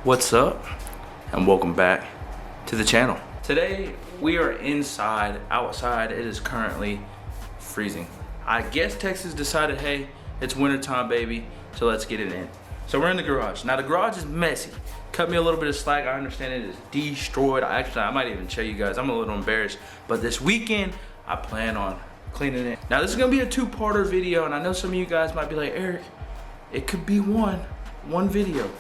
What's up, and welcome back to the channel. Today we are inside. Outside it is currently freezing. I guess Texas decided, hey, it's wintertime, baby, so let's get it in. So we're in the garage. Now the garage is messy. Cut me a little bit of slack. I understand it is destroyed. I might even show you guys. I'm a little embarrassed, but this weekend I plan on cleaning it. Now this is gonna be a two-parter video, and I know some of you guys might be like, Eric, it could be one video.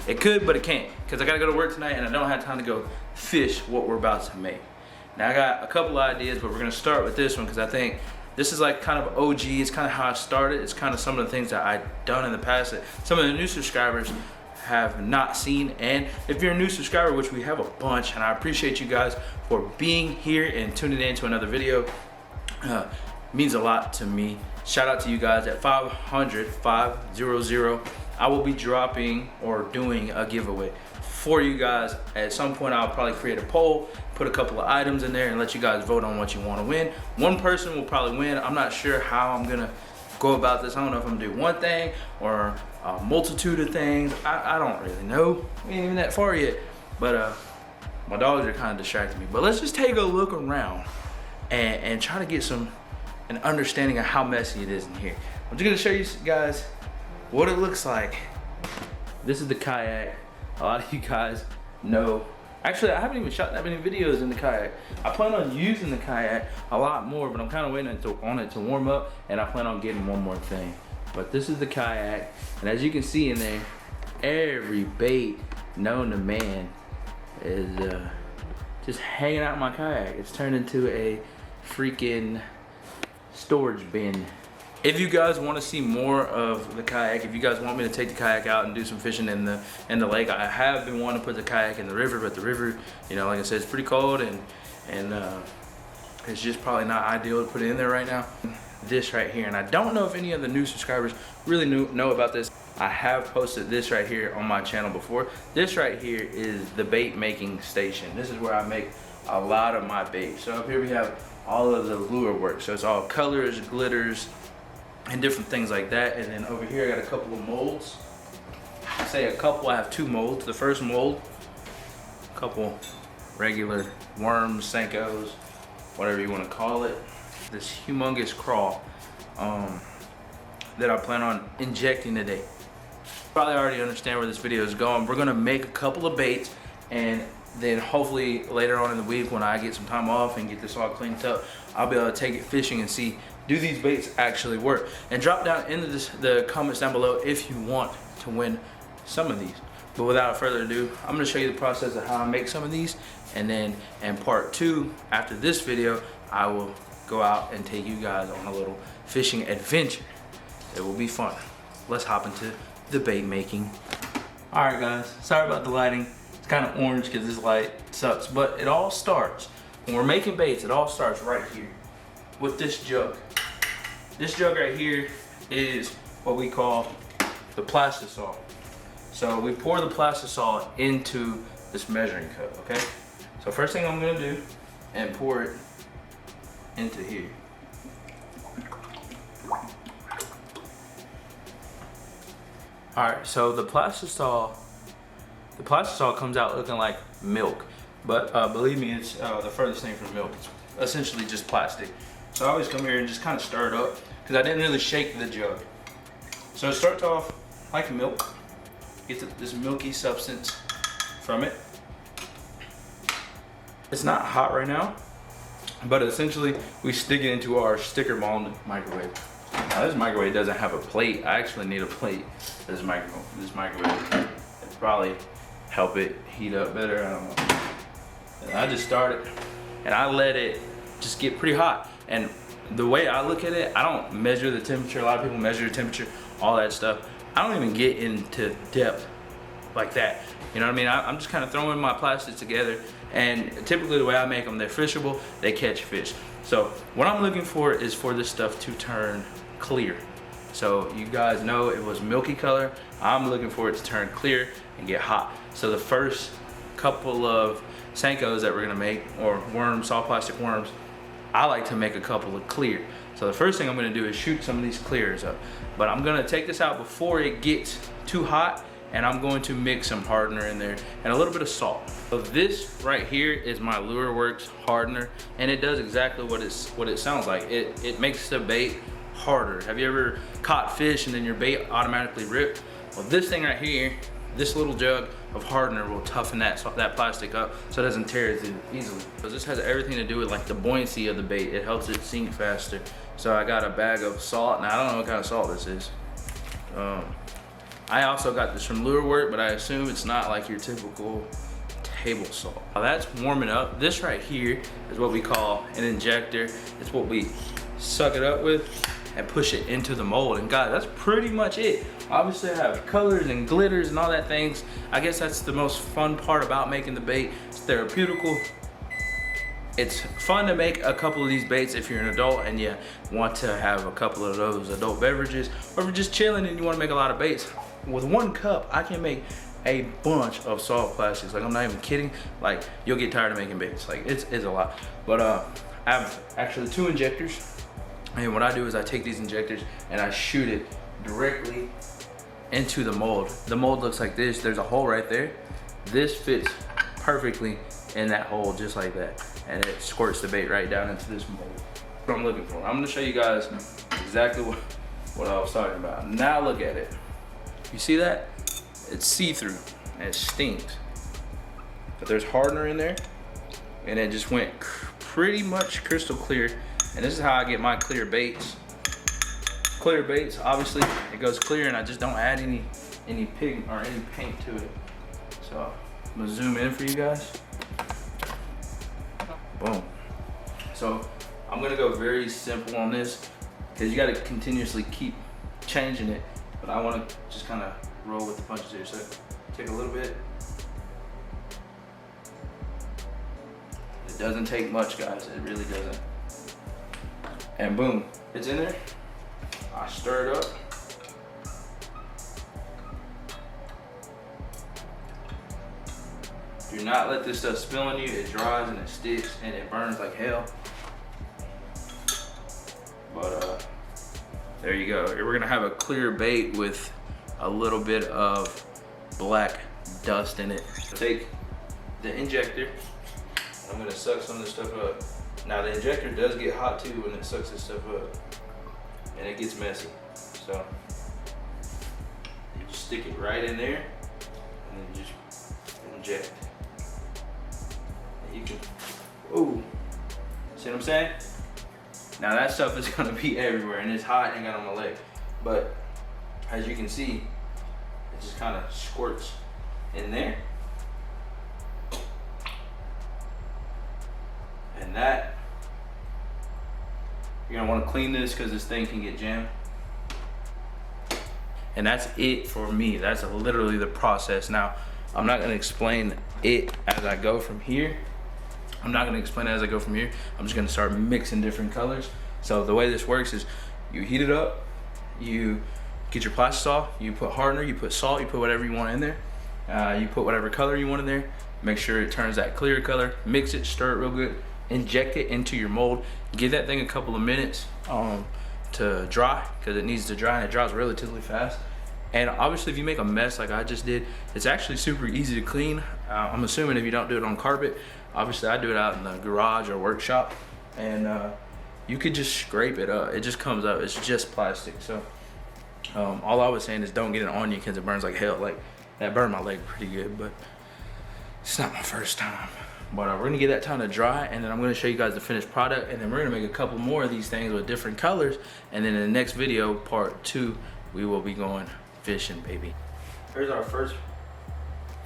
It could, but it can't, because I gotta go to work tonight and I don't have time to go fish what we're about to make. Now I got a couple of ideas, but we're gonna start with this one because I think this is like kind of OG. It's kind of how I started. It's kind of some of the things that I've done in the past that some of the new subscribers have not seen. And if you're a new subscriber, which we have a bunch, and I appreciate you guys for being here and tuning in to another video, means a lot to me. Shout out to you guys at 500. I will be dropping or doing a giveaway for you guys. At some point I'll probably create a poll, put a couple of items in there, and let you guys vote on what you want to win. One person will probably win. I'm not sure how I'm gonna go about this. I don't know if I'm gonna do one thing or a multitude of things. I don't really know. We ain't even that far yet. But my dogs are kind of distracting me. But let's just take a look around and try to get an understanding of how messy it is in here. I'm just gonna show you guys what it looks like. This is the kayak. A lot of you guys know. Actually, I haven't even shot that many videos in the kayak. I plan on using the kayak a lot more, but I'm kind of waiting on it to warm up, and I plan on getting one more thing. But this is the kayak, and as you can see in there, every bait known to man is just hanging out in my kayak. It's turned into a freaking storage bin. If you guys want to see more of the kayak, if you guys want me to take the kayak out and do some fishing in the lake, I have been wanting to put the kayak in the river, but the river, you know, like I said, it's pretty cold, and it's just probably not ideal to put it in there right now. This right here, and I don't know if any of the new subscribers really know about this. I have posted this right here on my channel before. This right here is the bait making station. This is where I make a lot of my bait. So up here we have all of the lure work. So it's all colors, glitters, and different things like that. And then over here I got a couple of molds. I say a couple, I have two molds. The first mold, a couple regular worms, Senkos, whatever you want to call it. This humongous crawl that I plan on injecting today. Probably already understand where this video is going. We're gonna make a couple of baits, and then hopefully later on in the week when I get some time off and get this all cleaned up, I'll be able to take it fishing and see, do these baits actually work? And drop down into the comments down below if you want to win some of these. But without further ado, I'm gonna show you the process of how I make some of these, and then in part two, after this video, I will go out and take you guys on a little fishing adventure. It will be fun. Let's hop into the bait making. All right guys, sorry about the lighting. It's kind of orange because this light sucks, but it all starts, when we're making baits, it all starts right here with this jug. This jug right here is what we call the plastisol. So we pour the plastisol into this measuring cup, okay? So first thing I'm gonna do, and pour it into here. All right, so the plastisol comes out looking like milk, but believe me, it's the furthest thing from milk. It's essentially just plastic. So I always come here and just kind of stir it up because I didn't really shake the jug. So it starts off like milk. Get this milky substance from it. It's not hot right now, but essentially we stick it into our sticker mold microwave. Now this microwave doesn't have a plate. I actually need a plate. This microwave it'd probably help it heat up better. I don't know. And I just started and I let it just get pretty hot. And the way I look at it, I don't measure the temperature. A lot of people measure the temperature, all that stuff. I don't even get into depth like that. You know what I mean? I'm just kind of throwing my plastics together, and typically the way I make them, they're fishable, they catch fish. So what I'm looking for is for this stuff to turn clear. So you guys know it was milky color. I'm looking for it to turn clear and get hot. So the first couple of Senkos that we're gonna make, or worms, soft plastic worms, I like to make a couple of clear. So the first thing I'm gonna do is shoot some of these clears up. But I'm gonna take this out before it gets too hot and I'm going to mix some hardener in there and a little bit of salt. So this right here is my Lure Works hardener, and it does exactly what it sounds like. It makes the bait harder. Have you ever caught fish and then your bait automatically ripped? Well, this thing right here, this little jug of hardener will toughen that plastic up so it doesn't tear as easily. So this has everything to do with like the buoyancy of the bait. It helps it sink faster. So I got a bag of salt. Now I don't know what kind of salt this is. I also got this from Lure Work, but I assume it's not like your typical table salt. Now that's warming up. This right here is what we call an injector. It's what we suck it up with and push it into the mold. And guys, that's pretty much it. Obviously I have colors and glitters and all that things. I guess that's the most fun part about making the bait. It's therapeutical. It's fun to make a couple of these baits if you're an adult and you want to have a couple of those adult beverages, or if you're just chilling and you want to make a lot of baits. With 1 cup, I can make a bunch of soft plastics. Like, I'm not even kidding. Like, you'll get tired of making baits. Like, it's a lot. But I have actually 2 injectors. And what I do is I take these injectors and I shoot it directly into the mold. The mold looks like this. There's a hole right there. This fits perfectly in that hole, just like that. And it squirts the bait right down into this mold. What I'm looking for. I'm gonna show you guys exactly what I was talking about. Now look at it. You see that? It's see-through and it stinks. But there's hardener in there, and it just went pretty much crystal clear. And this is how I get my clear baits. Clear baits, obviously it goes clear, and I just don't add any pig or any paint to it. So I'm gonna zoom in for you guys. Boom. So I'm gonna go very simple on this because you gotta continuously keep changing it. But I wanna just kind of roll with the punches here. So take a little bit. It doesn't take much, guys. It really doesn't. And boom, it's in there. I stir it up. Do not let this stuff spill on you. It dries and it sticks and it burns like hell. But there you go. We're gonna have a clear bait with a little bit of black dust in it. Take the injector. I'm gonna suck some of this stuff up. Now the injector does get hot too when it sucks this stuff up, and it gets messy. So you just stick it right in there, and then just inject. And you can, ooh, see what I'm saying? Now that stuff is gonna be everywhere, and it's hot and got on my leg. But as you can see, it just kind of squirts in there. And that, you're gonna wanna clean this because this thing can get jammed. And that's it for me. That's literally the process. Now, I'm not gonna explain it as I go from here. I'm just gonna start mixing different colors. So the way this works is you heat it up, you get your plastisol, you put hardener, you put salt, you put whatever you want in there. You put whatever color you want in there. Make sure it turns that clear color, mix it, stir it real good, inject it into your mold. Give that thing a couple of minutes to dry, because it needs to dry, and it dries relatively fast. And obviously if you make a mess like I just did, it's actually super easy to clean. I'm assuming if you don't do it on carpet, obviously I do it out in the garage or workshop, and you could just scrape it up. It just comes up, it's just plastic. So all I was saying is don't get it on you because it burns like hell. Like that burned my leg pretty good, but it's not my first time. But we're gonna get that time to dry, and then I'm gonna show you guys the finished product, and then we're gonna make a couple more of these things with different colors, and then in the next video, part 2, we will be going fishing, baby. Here's our first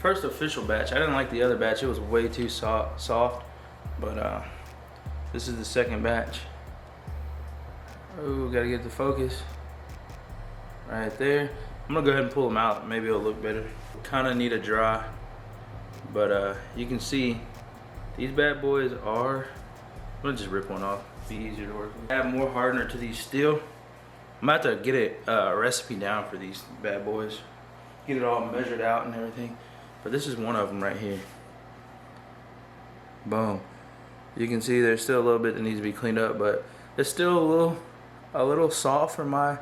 official batch. I didn't like the other batch, it was way too soft, but this is the second batch. Oh, gotta get the focus right there. I'm gonna go ahead and pull them out, maybe it'll look better. Kinda need a dry, but you can see these bad boys are, I'm gonna just rip one off, be easier to work with. Add more hardener to these still. I'm about to get a recipe down for these bad boys, get it all measured out and everything. But this is one of them right here. Boom. You can see there's still a little bit that needs to be cleaned up, but it's still a little soft for my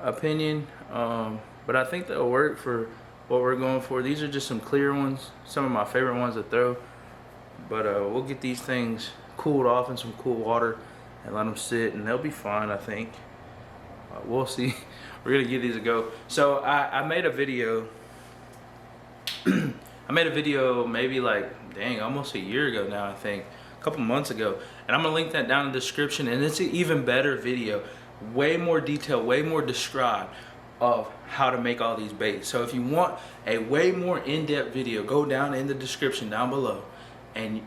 opinion. But I think that'll work for what we're going for. These are just some clear ones, some of my favorite ones to throw. But we'll get these things cooled off in some cool water and let them sit, and they'll be fine, I think. We'll see. We're gonna give these a go. So I made a video. I made a video maybe like, dang, almost a year ago now, I think. A couple months ago. And I'm gonna link that down in the description, and it's an even better video. Way more detail, way more described of how to make all these baits. So if you want a way more in-depth video, go down in the description down below, and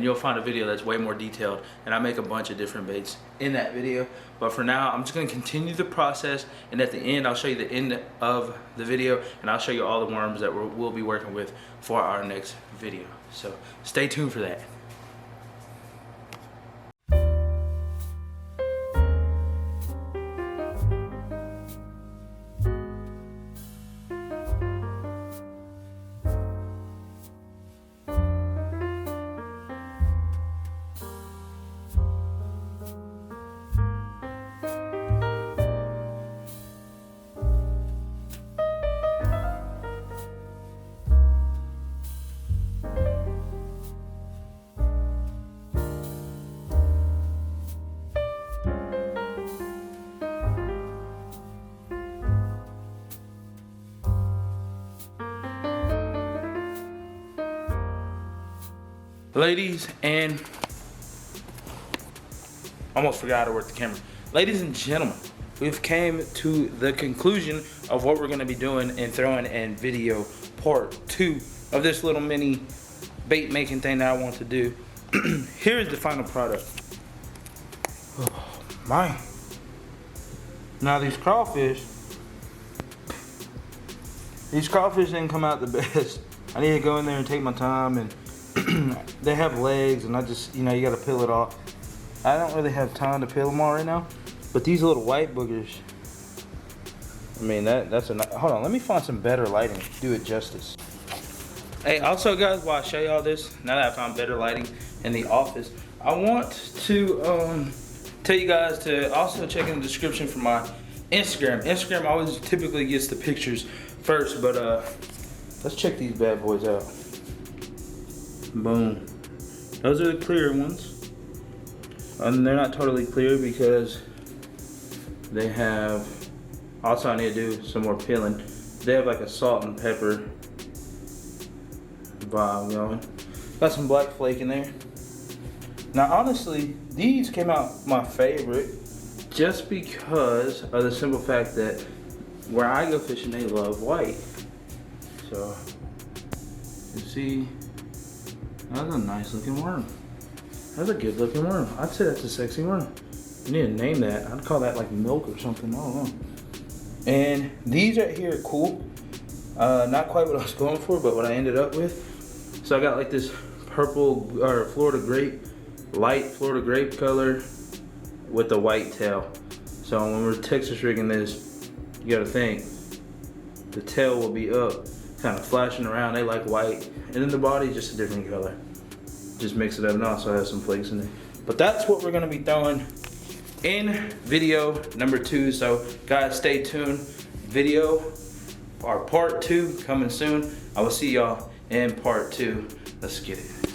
you'll find a video that's way more detailed, and I make a bunch of different baits in that video. But for now, I'm just gonna continue the process, and at the end I'll show you the end of the video, and I'll show you all the worms that we'll be working with for our next video. So stay tuned for that. Ladies and almost forgot to work the camera. Ladies and gentlemen, we've came to the conclusion of what we're gonna be doing and throwing in video part 2 of this little mini bait making thing that I want to do. Here's the final product. Oh my. Now these crawfish didn't come out the best. I need to go in there and take my time, and they have legs, and I just, you gotta peel it off. I don't really have time to peel them all right now, but these little white boogers, I mean, that's a, hold on, let me find some better lighting to do it justice. Hey, also guys, while I show you all this, now that I found better lighting in the office, I want to tell you guys to also check in the description for my Instagram. Instagram always typically gets the pictures first, but let's check these bad boys out. Boom. Those are the clear ones. And they're not totally clear because they have, also I need to do some more peeling. They have like a salt and pepper vibe going. Got some black flake in there. Now honestly, these came out my favorite just because of the simple fact that where I go fishing, they love white. So, you see, that's a nice looking worm. That's a good looking worm. I'd say that's a sexy worm. You need to name that. I'd call that like milk or something, I don't know. And these right here are cool. Not quite what I was going for, but what I ended up with. So I got like this purple, or Florida grape, light Florida grape color with the white tail. So when we're Texas rigging this, you gotta think, the tail will be up, kind of flashing around. They like white, and then the body just a different color. Just mix it up, and also have some flakes in there. But that's what we're gonna be throwing in video number 2. So guys, stay tuned. Video, or part 2 coming soon. I will see y'all in part 2. Let's get it.